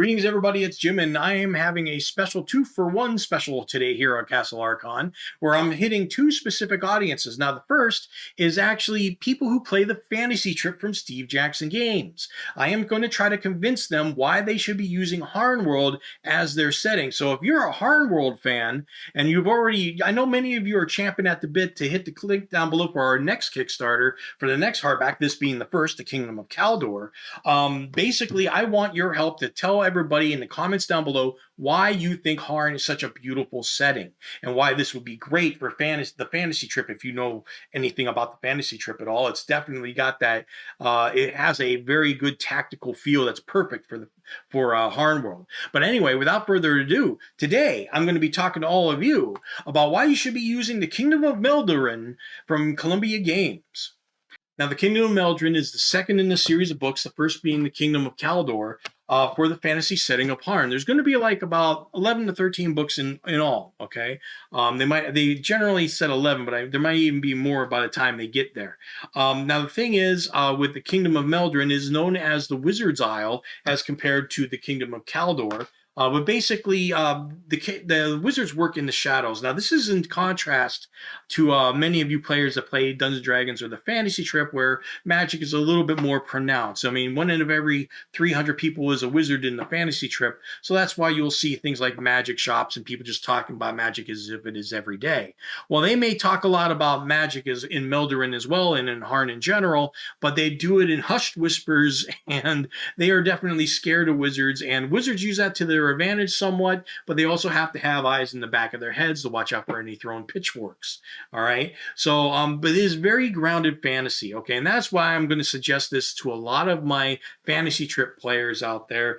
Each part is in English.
Greetings, everybody. It's Jim, and I am having a special 2-for-1 special today here on Castle Archon, where I'm hitting two specific audiences. Now, the first is actually people who play the fantasy trip from Steve Jackson Games. I am going to try to convince them why they should be using Harnworld as their setting. So if you're a Harnworld fan, and I know many of you are champing at the bit to hit the link down below for our next Kickstarter, for the next hardback, this being the first, the Kingdom of Kaldor. Basically, I want your help to tell everybody in the comments down below why you think Harn is such a beautiful setting and why this would be great for the fantasy trip. If you know anything about the fantasy trip at all, it's definitely got that. It has a very good tactical feel that's perfect for Harnworld. But anyway, without further ado, today I'm going to be talking to all of you about why you should be using the Kingdom of Melderyn from Columbia Games. Now, the Kingdom of Melderyn is the second in the series of books, the first being the Kingdom of Kaldor, for the fantasy setting of Harn. There's going to be like about 11 to 13 books in all, okay? They generally said 11, but there might even be more by the time they get there. Now, the thing is, with the Kingdom of Melderyn is known as the Wizard's Isle as compared to the Kingdom of Kaldor. But basically, the wizards work in the shadows. Now, this is in contrast to many of you players that play Dungeons & Dragons or the fantasy trip, where magic is a little bit more pronounced. I mean, 1 in every 300 people is a wizard in the fantasy trip, so that's why you'll see things like magic shops and people just talking about magic as if it is every day. Well, they may talk a lot about magic as in Melderyn as well and in Harn in general, but they do it in hushed whispers, and they are definitely scared of wizards, and wizards use that to their advantage somewhat, but they also have to have eyes in the back of their heads to watch out for any thrown pitchforks. All right, so but it is very grounded fantasy, okay, and that's why I'm going to suggest this to a lot of my fantasy trip players out there,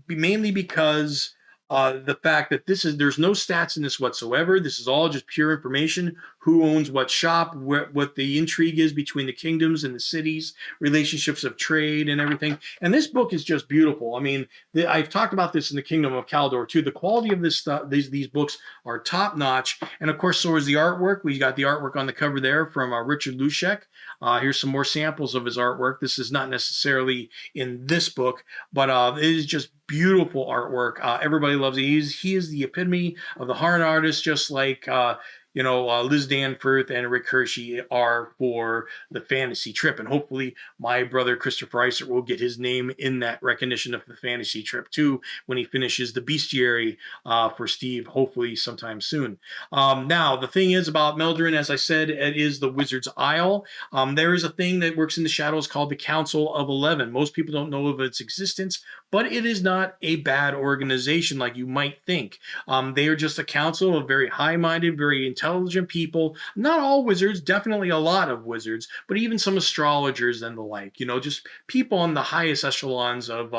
mainly because the fact that there's no stats in this whatsoever. This is all just pure information. Who owns what shop, what the intrigue is between the kingdoms and the cities, relationships of trade and everything. And this book is just beautiful. I mean, I've talked about this in the Kingdom of Kaldor too. The quality of this stuff, these books are top notch. And of course, so is the artwork. We got the artwork on the cover there from Richard Luschek. Here's some more samples of his artwork. This is not necessarily in this book, but it is just beautiful artwork. Everybody loves it. He is the epitome of the Harn artist, just like Liz Danforth and Rick Hershey are for the fantasy trip. And hopefully my brother Christopher Isert will get his name in that recognition of the fantasy trip too when he finishes the bestiary for Steve, hopefully sometime soon. Now, the thing is about Melderyn, as I said, it is the Wizard's Isle. There is a thing that works in the shadows called the Council of 11. Most people don't know of its existence, but it is not a bad organization like you might think. They are just a council of very high-minded, very intelligent people. Not all wizards, definitely a lot of wizards, but even some astrologers and the like. Just people on the highest echelons of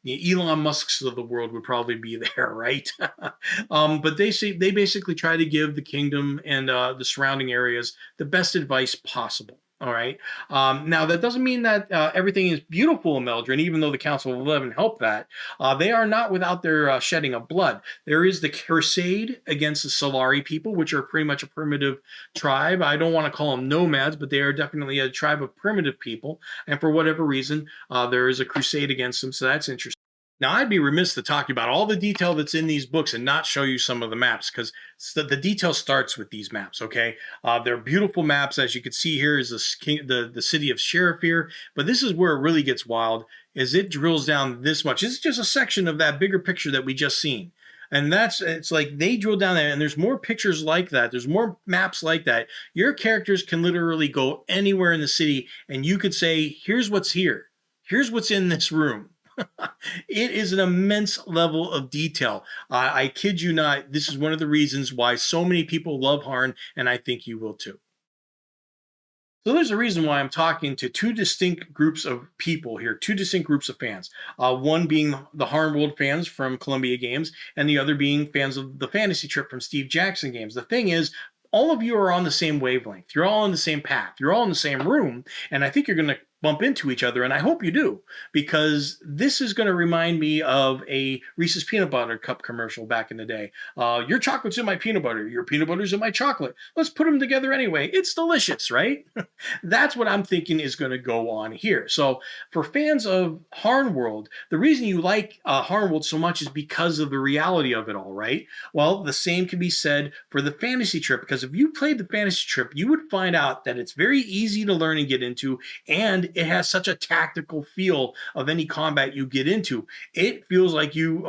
the Elon Musks of the world would probably be there, right? But they basically try to give the kingdom and the surrounding areas the best advice possible. All right. Now, that doesn't mean that everything is beautiful in Melderyn, even though the Council of 11 helped that. They are not without their shedding of blood. There is the crusade against the Solari people, which are pretty much a primitive tribe. I don't want to call them nomads, but they are definitely a tribe of primitive people. And for whatever reason, there is a crusade against them, so that's interesting. Now, I'd be remiss to talk about all the detail that's in these books and not show you some of the maps, because the detail starts with these maps, okay? They're beautiful maps. As you can see here is the city of Sheriffir, but this is where it really gets wild, is it drills down this much. This is just a section of that bigger picture that we just seen. And it's like they drill down there, and there's more pictures like that. There's more maps like that. Your characters can literally go anywhere in the city, and you could say, here's what's here. Here's what's in this room. It is an immense level of detail. I kid you not, this is one of the reasons why so many people love Harn, and I think you will too. So there's a reason why I'm talking to two distinct groups of people here, two distinct groups of fans. One being the Harnworld fans from Columbia Games, and the other being fans of the fantasy trip from Steve Jackson Games. The thing is, all of you are on the same wavelength. You're all on the same path. You're all in the same room, and I think you're going to bump into each other, and I hope you do, because this is going to remind me of a Reese's peanut butter cup commercial back in the day. Your chocolate's in my peanut butter, your peanut butter's in my chocolate. Let's put them together anyway. It's delicious, right? That's what I'm thinking is going to go on here. So for fans of Harnworld, the reason you like Harnworld so much is because of the reality of it all, right? Well, the same can be said for the fantasy trip, because if you played the fantasy trip, you would find out that it's very easy to learn and get into, and it has such a tactical feel of any combat you get into. It feels like you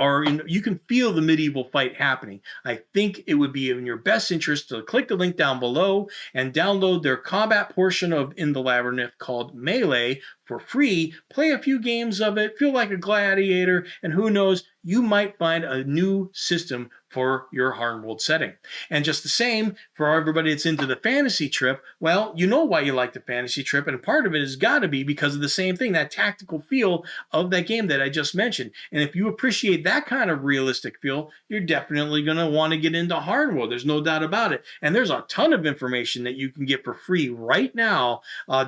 can feel the medieval fight happening. I think it would be in your best interest to click the link down below and download their combat portion of In the Labyrinth called Melee for free. Play a few games of it, feel like a gladiator, and who knows, you might find a new system for your Harnworld setting. And just the same, for everybody that's into the fantasy trip, well, you know why you like the fantasy trip, and part of it has got to be because of the same thing, that tactical feel of that game that I just mentioned. And if you appreciate that kind of realistic feel, you're definitely going to want to get into Harnworld. There's no doubt about it. And there's a ton of information that you can get for free right now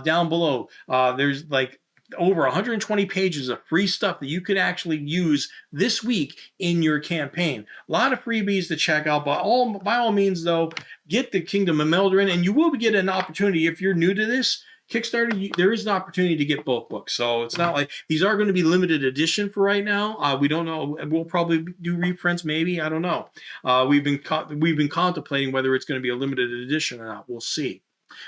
down below. There's like over 120 pages of free stuff that you could actually use this week in your campaign. A lot of freebies to check out. By all means, though, get the Kingdom of Melderyn, and you will get an opportunity if you're new to this Kickstarter. There is an opportunity to get both books, so it's not like these are going to be limited edition for right now. We don't know. We'll probably do reprints, maybe. I don't know. We've been contemplating whether it's going to be a limited edition or not. We'll see.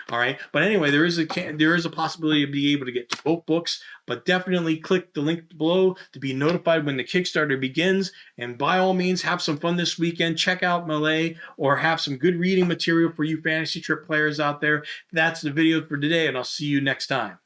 All right, but anyway, there is a possibility of being able to get both books, but definitely click the link below to be notified when the Kickstarter begins. And by all means, have some fun this weekend. Check out Melee, or have some good reading material for you fantasy trip players out there. That's the video for today, and I'll see you next time.